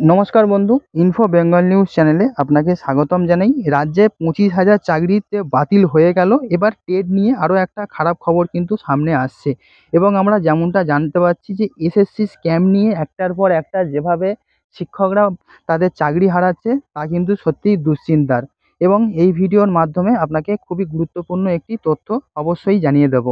নমস্কার বন্ধু, info Bengal news চ্যানেলে আপনাকে স্বাগতম জানাই। রাজ্যে 25,000 চাকরিতে বাতিল হয়ে গেল। এবার টেট নিয়ে আরও একটা খারাপ খবর কিন্তু সামনে আসছে এবং আমরা যেমনটা জানতে পারছি যে এসএসসি স্ক্যাম নিয়ে একটার পর একটা যেভাবে শিক্ষকরা তাদের চাকরি হারাচ্ছে তা কিন্তু সত্যিই দুশ্চিন্তার। এবং এই ভিডিওর মাধ্যমে আপনাকে খুবই গুরুত্বপূর্ণ একটি তথ্য অবশ্যই জানিয়ে দেব।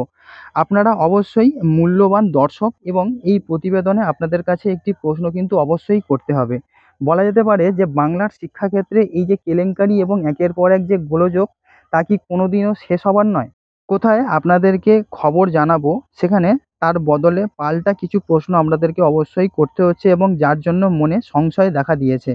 আপনারা অবশ্যই মূল্যবান দর্শক এবং এই প্রতিবেদনে আপনাদের কাছে একটি প্রশ্ন কিন্তু অবশ্যই করতে হবে। বলা যেতে পারে যে বাংলার শিক্ষাক্ষেত্রে এই যে কেলেঙ্কারি এবং একের পর এক যে গোলযোগ তা কি কোনোদিনও শেষ হবার নয়? কোথায় আপনাদেরকে খবর জানাবো সেখানে তার বদলে পাল্টা কিছু প্রশ্ন আপনাদেরকে অবশ্যই করতে হচ্ছে এবং যার জন্য মনে সংশয় দেখা দিয়েছে।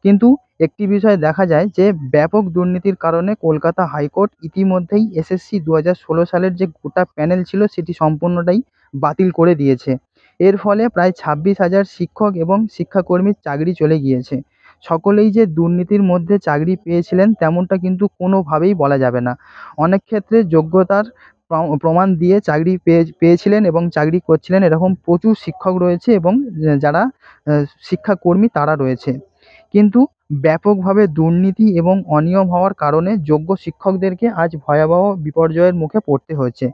কিন্তু একটি বিষয় দেখা যায় যে ব্যাপক দুর্নীতির কারণে কলকাতা হাইকোর্ট ইতিমধ্যেই এসএসসি 2016 সালের যে গোটা প্যানেল ছিল সেটি সম্পূর্ণটাই বাতিল করে দিয়েছে। এর ফলে প্রায় 26,000 শিক্ষক এবং শিক্ষাকর্মীর চাকরি চলে গিয়েছে। সকলেই যে দুর্নীতির মধ্যে চাকরি পেয়েছিলেন তেমনটা কিন্তু কোনোভাবেই বলা যাবে না। অনেক ক্ষেত্রে যোগ্যতার প্রমাণ দিয়ে চাকরি পেয়েছিলেন এবং চাকরি করছিলেন এরকম প্রচুর শিক্ষক রয়েছে এবং যারা শিক্ষাকর্মী তারা রয়েছে। কিন্তু ব্যাপকভাবে দুর্নীতি এবং অনিয়ম হওয়ার কারণে যোগ্য শিক্ষকদেরকে আজ ভয়াবহ বিপর্যয়ের মুখে পড়তে হয়েছে।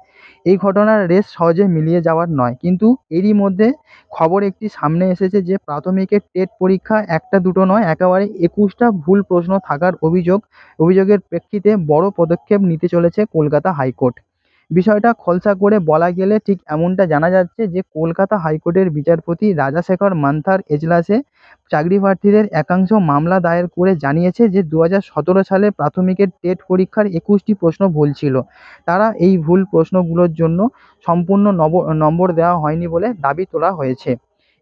এই ঘটনার রেশ সহজে মিলিয়ে যাওয়ার নয়, কিন্তু এরই মধ্যে খবর একটি সামনে এসেছে যে প্রাথমিকের টেট পরীক্ষা একটা দুটো নয়, একেবারে 21টা ভুল প্রশ্ন থাকার অভিযোগের প্রেক্ষিতে বড় পদক্ষেপ নিতে চলেছে কলকাতা হাইকোর্ট। বিষয়টা খোলসা করে বলা গেলে ঠিক এমনটা জানা যাচ্ছে যে কলকাতা হাইকোর্টের বিচারপতি রাজাশেখর মান্থার এজলাসে চাকরি প্রার্থীদের একাংশ মামলা দায়ের করে জানিয়েছে যে 2017 সালে প্রাথমিকের টেট পরীক্ষার 21টি প্রশ্ন ভুল ছিল। তারা এই ভুল প্রশ্নগুলোর জন্য সম্পূর্ণ নম্বর দেওয়া হয়নি বলে দাবি তোলা হয়েছে।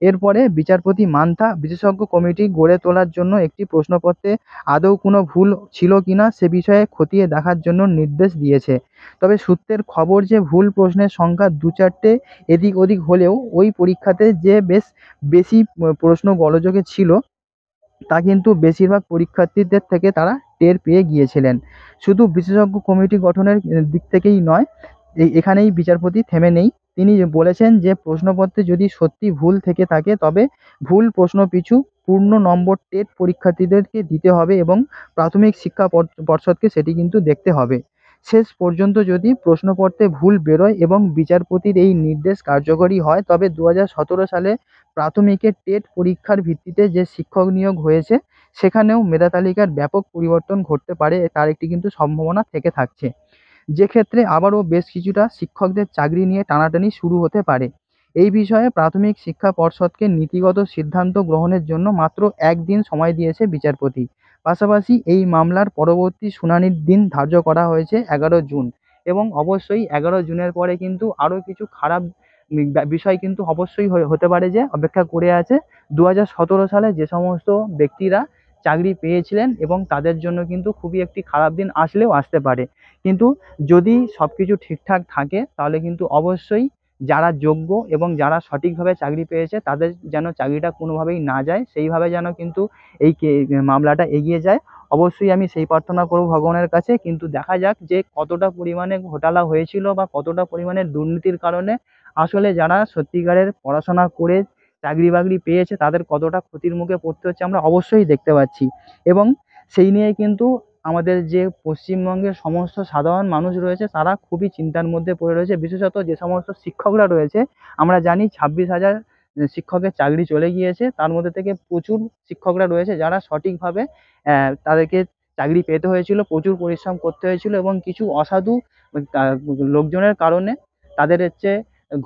এরপরে বিচারপতি মান্থা বিশেষজ্ঞ কমিটি গড়ে তোলার জন্য একটি প্রশ্নপত্রে আদৌ কোনো ভুল ছিল কিনা সে বিষয়ে খতিয়ে দেখার জন্য নির্দেশ দিয়েছে। তবে সূত্রের খবর যে ভুল প্রশ্নের সংখ্যা দু চারটে এদিক ওদিক হলেও ওই পরীক্ষাতে যে বেশি প্রশ্ন গোলযোগে ছিল তা কিন্তু বেশিরভাগ পরীক্ষার্থীদের থেকে তারা টের পেয়ে গিয়েছিলেন। শুধু বিশেষজ্ঞ কমিটি গঠনের দিক থেকেই নয়, এখানেই বিচারপতি থেমে নেই। তিনি বলেছেন যে প্রশ্নপত্রে যদি সত্যি ভুল থেকে থাকে তবে ভুল প্রশ্ন পিছু পূর্ণ নম্বর টেট পরীক্ষার্থীদেরকে দিতে হবে এবং প্রাথমিক শিক্ষা পর্ষদকে সেটি কিন্তু দেখতে হবে। শেষ পর্যন্ত যদি প্রশ্নপত্রে ভুল বেরোয় এবং বিচারপতির এই নির্দেশ কার্যকরী হয় তবে 2017 সালে প্রাথমিকের টেট পরীক্ষার ভিত্তিতে যে শিক্ষক নিয়োগ হয়েছে সেখানেও মেধা তালিকার ব্যাপক পরিবর্তন ঘটতে পারে, তার একটি কিন্তু সম্ভাবনা থেকে থাকছে। যে ক্ষেত্রে আবারও বেশ কিছুটা শিক্ষকদের চাকরি নিয়ে টানাটানি শুরু হতে পারে। এই বিষয়ে প্রাথমিক শিক্ষা পর্ষদকে নীতিগত সিদ্ধান্ত গ্রহণের জন্য মাত্র একদিন সময় দিয়েছে বিচারপতি। পাশাপাশি এই মামলার পরবর্তী শুনানির দিন ধার্য করা হয়েছে 11 জুন এবং অবশ্যই 11 জুনের পরে কিন্তু আরও কিছু খারাপ বিষয় কিন্তু অবশ্যই হতে পারে যে অপেক্ষা করে আছে। 2017 সালে যে সমস্ত ব্যক্তিরা চাকরি পেয়েছিলেন এবং তাদের জন্য কিন্তু খুবই একটি খারাপ দিন আসলেও আসতে পারে। কিন্তু যদি সব কিছু ঠিকঠাক থাকে তাহলে কিন্তু অবশ্যই যারা যোগ্য এবং যারা সঠিকভাবে চাকরি পেয়েছে তাদের যেন চাকরিটা কোনোভাবেই না যায়, সেইভাবে যেন কিন্তু এই মামলাটা এগিয়ে যায়। অবশ্যই আমি সেই প্রার্থনা করব ভগবানের কাছে। কিন্তু দেখা যাক যে কতটা পরিমাণে ঘোটালা হয়েছিল বা কতটা পরিমাণে দুর্নীতির কারণে আসলে যারা সত্যিকারের পড়াশোনা করে চাকরি বাকরি পেয়েছে তাদের কতটা ক্ষতির মুখে পড়তে হচ্ছে আমরা অবশ্যই দেখতে পাচ্ছি। এবং সেই নিয়ে কিন্তু আমাদের যে পশ্চিমবঙ্গের সমস্ত সাধারণ মানুষ রয়েছে তারা খুবই চিন্তার মধ্যে পড়ে রয়েছে। বিশেষত যে সমস্ত শিক্ষকরা রয়েছে, আমরা জানি 26,000 শিক্ষকের চাকরি চলে গিয়েছে। তার মধ্যে থেকে প্রচুর শিক্ষকরা রয়েছে যারা সঠিকভাবে তাদেরকে চাকরি পেতে হয়েছিল, প্রচুর পরিশ্রম করতে হয়েছিল এবং কিছু অসাধু লোকজনের কারণে তাদের হচ্ছে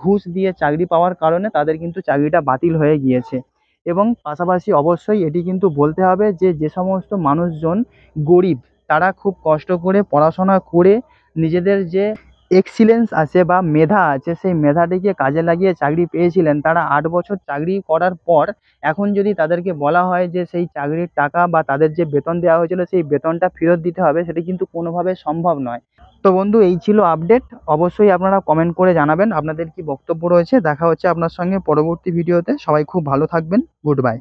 ঘুষ দিয়ে চাকরি পাওয়ার কারণে তাদের কিন্তু চাকরিটা বাতিল হয়ে গিয়েছে। এবং পাশাপাশি অবশ্যই এটি কিন্তু বলতে হবে যে যে সমস্ত মানুষজন গরিব, তারা খুব কষ্ট করে পড়াশোনা করে নিজেদের যে এক্সিলেন্স আছে বা মেধা আছে সেই মেধাটিকে কাজে লাগিয়ে চাকরি পেয়েছিলেন, তারা 8 বছর চাকরি করার পর এখন যদি তাদেরকে বলা হয় যে সেই চাকরির টাকা বা তাদের যে বেতন দেওয়া হয়েছিল সেই বেতনটা ফেরত দিতে হবে, সেটা কিন্তু কোনোভাবে সম্ভব নয়। তো বন্ধু, এই ছিল আপডেট। অবশ্যই আপনারা কমেন্ট করে জানাবেন আপনাদের কি বক্তব্য রয়েছে। দেখা হচ্ছে আপনার সঙ্গে পরবর্তী ভিডিওতে। সবাই খুব ভালো থাকবেন। Good bye.